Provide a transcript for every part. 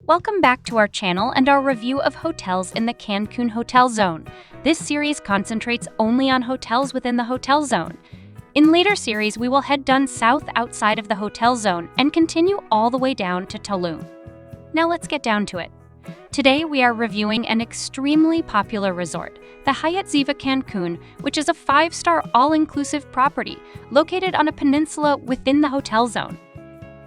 Welcome back to our channel and our review of hotels in the Cancun Hotel Zone. This series concentrates only on hotels within the Hotel Zone. In later series, we will head down south outside of the Hotel Zone and continue all the way down to Tulum. Now let's get down to it. Today we are reviewing an extremely popular resort, the Hyatt Ziva Cancun, which is a 5-star all-inclusive property located on a peninsula within the Hotel Zone.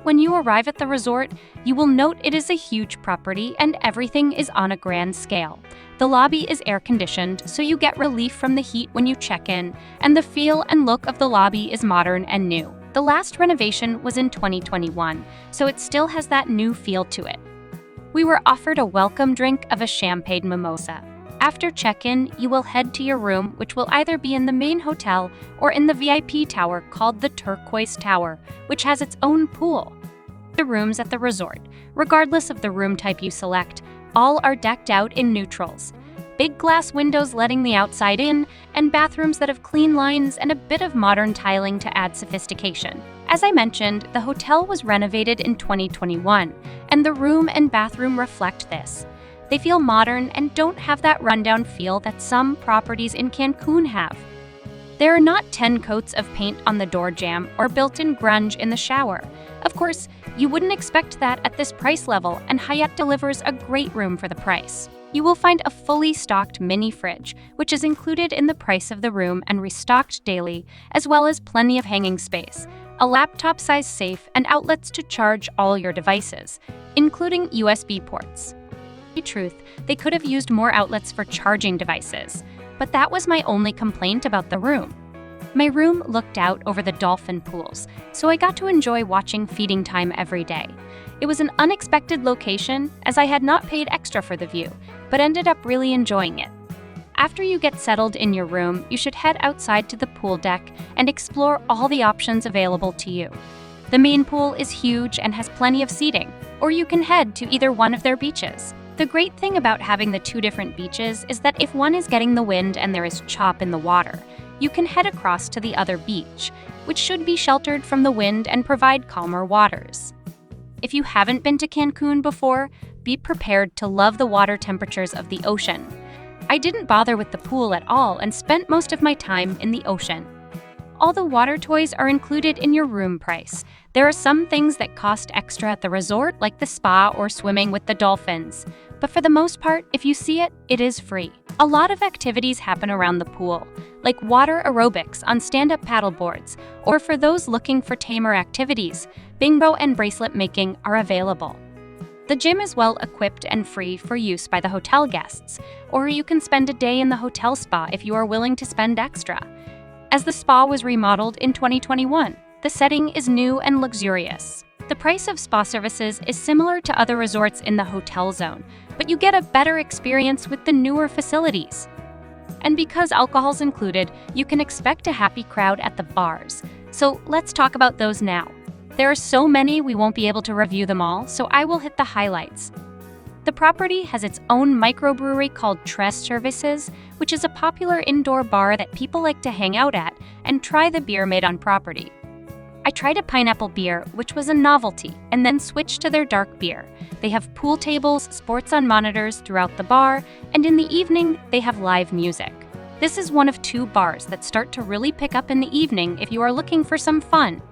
When you arrive at the resort, you will note it is a huge property and everything is on a grand scale. The lobby is air-conditioned, so you get relief from the heat when you check in, and the feel and look of the lobby is modern and new. The last renovation was in 2021, so it still has that new feel to it. We were offered a welcome drink of a champagne mimosa. After check-in, you will head to your room, which will either be in the main hotel or in the VIP tower called the Turquoise Tower, which has its own pool. The rooms at the resort, regardless of the room type you select, all are decked out in neutrals. Big glass windows letting the outside in, and bathrooms that have clean lines and a bit of modern tiling to add sophistication. As I mentioned, the hotel was renovated in 2021, and the room and bathroom reflect this. They feel modern and don't have that rundown feel that some properties in Cancun have. There are not 10 coats of paint on the door jamb or built-in grunge in the shower. Of course, you wouldn't expect that at this price level, and Hyatt delivers a great room for the price. You will find a fully stocked mini fridge, which is included in the price of the room and restocked daily, as well as plenty of hanging space, a laptop-sized safe, and outlets to charge all your devices, including USB ports. Truth, they could have used more outlets for charging devices, but that was my only complaint about the room. My room looked out over the dolphin pools, so I got to enjoy watching feeding time every day. It was an unexpected location, as I had not paid extra for the view, but ended up really enjoying it. After you get settled in your room, you should head outside to the pool deck and explore all the options available to you. The main pool is huge and has plenty of seating, or you can head to either one of their beaches. The great thing about having the two different beaches is that if one is getting the wind and there is chop in the water, you can head across to the other beach, which should be sheltered from the wind and provide calmer waters. If you haven't been to Cancun before, be prepared to love the water temperatures of the ocean. I didn't bother with the pool at all and spent most of my time in the ocean. All the water toys are included in your room price. There are some things that cost extra at the resort, like the spa or swimming with the dolphins. But for the most part, if you see it, it is free. A lot of activities happen around the pool, like water aerobics on stand-up paddle boards, or for those looking for tamer activities, bingo and bracelet making are available. The gym is well equipped and free for use by the hotel guests, or you can spend a day in the hotel spa if you are willing to spend extra. As the spa was remodeled in 2021, the setting is new and luxurious. The price of spa services is similar to other resorts in the Hotel Zone, but you get a better experience with the newer facilities. And because alcohol's included, you can expect a happy crowd at the bars. So let's talk about those now. There are so many we won't be able to review them all, so I will hit the highlights. The property has its own microbrewery called Tres Services, which is a popular indoor bar that people like to hang out at and try the beer made on property. I tried a pineapple beer, which was a novelty, and then switched to their dark beer. They have pool tables, sports on monitors throughout the bar, and in the evening, they have live music. This is one of 2 bars that start to really pick up in the evening if you are looking for some fun.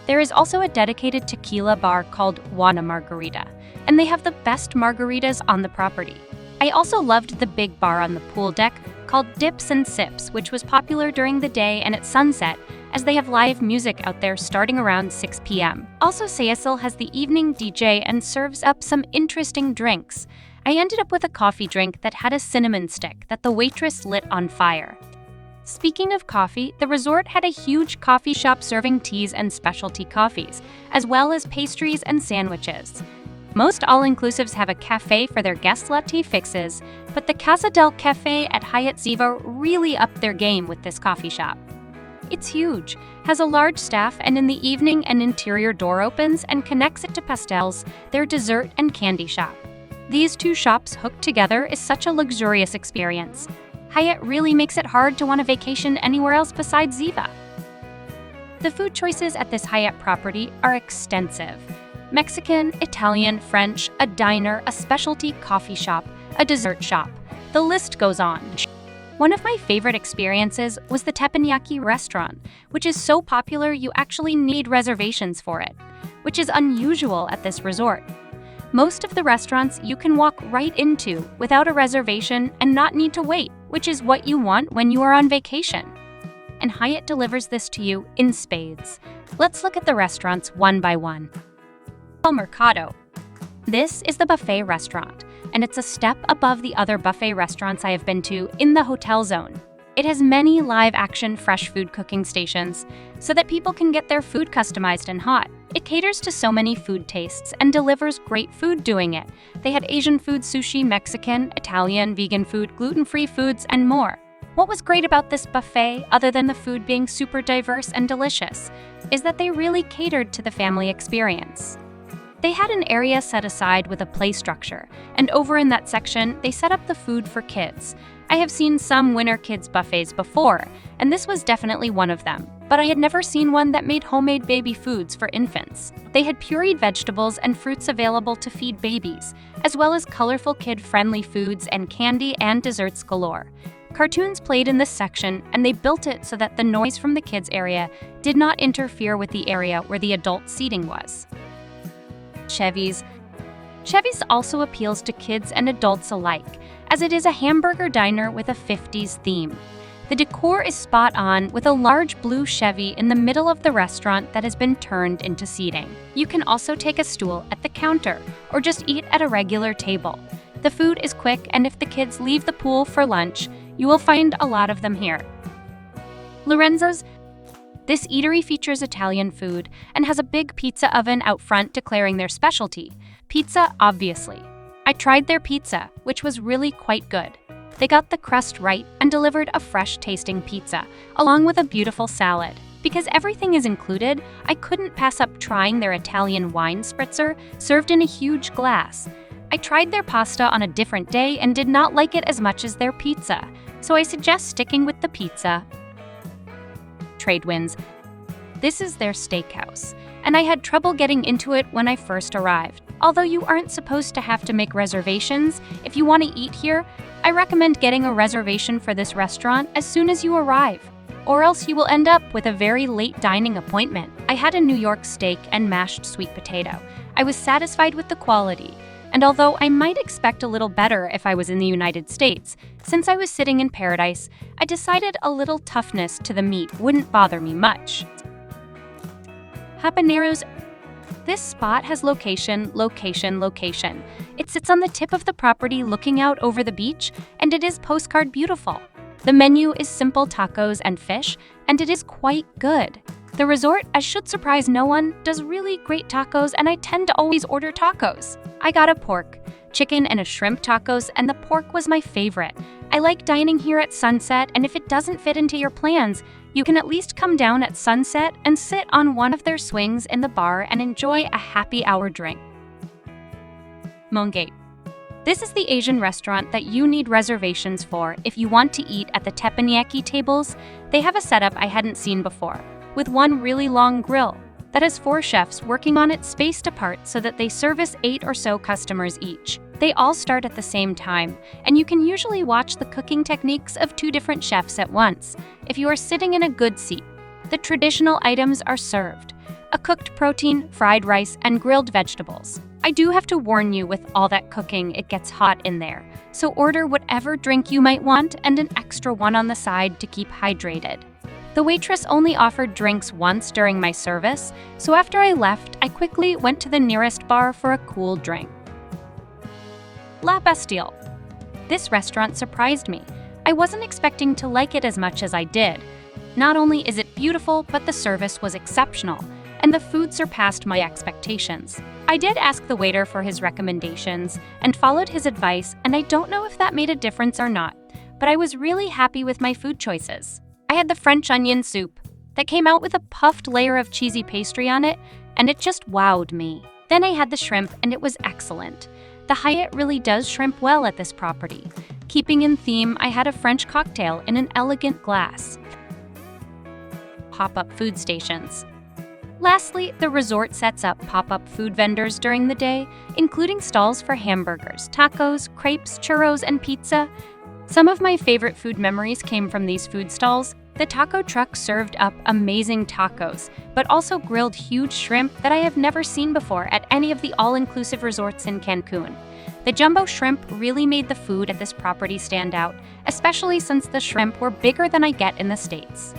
There is also a dedicated tequila bar called Juana Margarita, and they have the best margaritas on the property. I also loved the big bar on the pool deck called Dips and Sips, which was popular during the day and at sunset, as they have live music out there starting around 6 p.m. Also, Cecil has the evening DJ and serves up some interesting drinks. I ended up with a coffee drink that had a cinnamon stick that the waitress lit on fire. Speaking of coffee, the resort had a huge coffee shop serving teas and specialty coffees, as well as pastries and sandwiches. Most all-inclusives have a cafe for their guest latte fixes, but the Casa del Cafe at Hyatt Ziva really upped their game with this coffee shop. It's huge, has a large staff, and in the evening an interior door opens and connects it to Pastels, their dessert and candy shop. These 2 shops hooked together is such a luxurious experience. Hyatt really makes it hard to want a vacation anywhere else besides Ziva. The food choices at this Hyatt property are extensive. Mexican, Italian, French, a diner, a specialty coffee shop, a dessert shop. The list goes on. One of my favorite experiences was the teppanyaki restaurant, which is so popular you actually need reservations for it, which is unusual at this resort. Most of the restaurants you can walk right into without a reservation and not need to wait, which is what you want when you are on vacation. And Hyatt delivers this to you in spades. Let's look at the restaurants one by one. El Mercado. This is the buffet restaurant, and it's a step above the other buffet restaurants I have been to in the Hotel Zone. It has many live-action fresh food cooking stations so that people can get their food customized and hot. It caters to so many food tastes and delivers great food doing it. They had Asian food, sushi, Mexican, Italian, vegan food, gluten-free foods, and more. What was great about this buffet, other than the food being super diverse and delicious, is that they really catered to the family experience. They had an area set aside with a play structure, and over in that section, they set up the food for kids. I have seen some winter kids buffets before, and this was definitely one of them, but I had never seen one that made homemade baby foods for infants. They had pureed vegetables and fruits available to feed babies, as well as colorful kid-friendly foods and candy and desserts galore. Cartoons played in this section, and they built it so that the noise from the kids' area did not interfere with the area where the adult seating was. Chevy's also appeals to kids and adults alike, as it is a hamburger diner with a 50s theme. The decor is spot on, with a large blue Chevy in the middle of the restaurant that has been turned into seating. You can also take a stool at the counter or just eat at a regular table. The food is quick, and if the kids leave the pool for lunch, you will find a lot of them here. Lorenzo's. This eatery features Italian food and has a big pizza oven out front declaring their specialty. Pizza, obviously. I tried their pizza, which was really quite good. They got the crust right and delivered a fresh-tasting pizza, along with a beautiful salad. Because everything is included, I couldn't pass up trying their Italian wine spritzer served in a huge glass. I tried their pasta on a different day and did not like it as much as their pizza, so I suggest sticking with the pizza. Tradewinds. This is their steakhouse, and I had trouble getting into it when I first arrived. Although you aren't supposed to have to make reservations, if you want to eat here, I recommend getting a reservation for this restaurant as soon as you arrive, or else you will end up with a very late dining appointment. I had a New York steak and mashed sweet potato. I was satisfied with the quality, and although I might expect a little better if I was in the United States, since I was sitting in paradise, I decided a little toughness to the meat wouldn't bother me much. Habaneros. This spot has location. It sits on the tip of the property looking out over the beach, and it is postcard beautiful. The menu is simple tacos and fish, and it is quite good. The resort, as should surprise no one, does really great tacos, and I tend to always order tacos. I got a pork, chicken, and a shrimp tacos, and the pork was my favorite. I like dining here at sunset, and if it doesn't fit into your plans, you can at least come down at sunset and sit on one of their swings in the bar and enjoy a happy hour drink. Mongate. This is the Asian restaurant that you need reservations for if you want to eat at the teppanyaki tables. They have a setup I hadn't seen before, with one really long grill that has 4 chefs working on it spaced apart so that they service 8 or so customers each. They all start at the same time, and you can usually watch the cooking techniques of 2 different chefs at once if you are sitting in a good seat. The traditional items are served: a cooked protein, fried rice, and grilled vegetables. I do have to warn you, with all that cooking, it gets hot in there, so order whatever drink you might want and an extra one on the side to keep hydrated. The waitress only offered drinks once during my service, so after I left, I quickly went to the nearest bar for a cool drink. La Bastille. This restaurant surprised me. I wasn't expecting to like it as much as I did. Not only is it beautiful, but the service was exceptional, and the food surpassed my expectations. I did ask the waiter for his recommendations and followed his advice, and I don't know if that made a difference or not, but I was really happy with my food choices. I had the French onion soup that came out with a puffed layer of cheesy pastry on it, and it just wowed me. Then I had the shrimp, and it was excellent. The Hyatt really does shrimp well at this property. Keeping in theme, I had a French cocktail in an elegant glass. Pop-up food stations. Lastly, the resort sets up pop-up food vendors during the day, including stalls for hamburgers, tacos, crepes, churros, and pizza. Some of my favorite food memories came from these food stalls. The taco truck served up amazing tacos, but also grilled huge shrimp that I have never seen before at any of the all-inclusive resorts in Cancun. The jumbo shrimp really made the food at this property stand out, especially since the shrimp were bigger than I get in the States.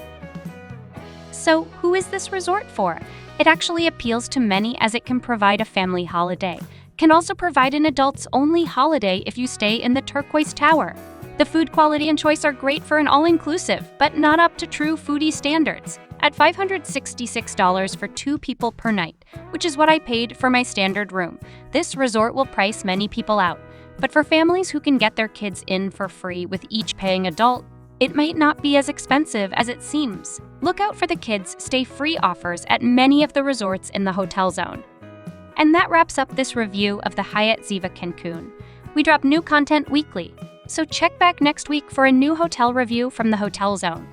So, who is this resort for? It actually appeals to many as it can provide a family holiday. Can also provide an adults-only holiday if you stay in the Turquoise Tower. The food quality and choice are great for an all-inclusive, but not up to true foodie standards. At $566 for 2 people per night, which is what I paid for my standard room, this resort will price many people out. But for families who can get their kids in for free with each paying adult, it might not be as expensive as it seems. Look out for the kids' stay-free offers at many of the resorts in the Hotel Zone. And that wraps up this review of the Hyatt Ziva Cancun. We drop new content weekly, so check back next week for a new hotel review from the Hotel Zone.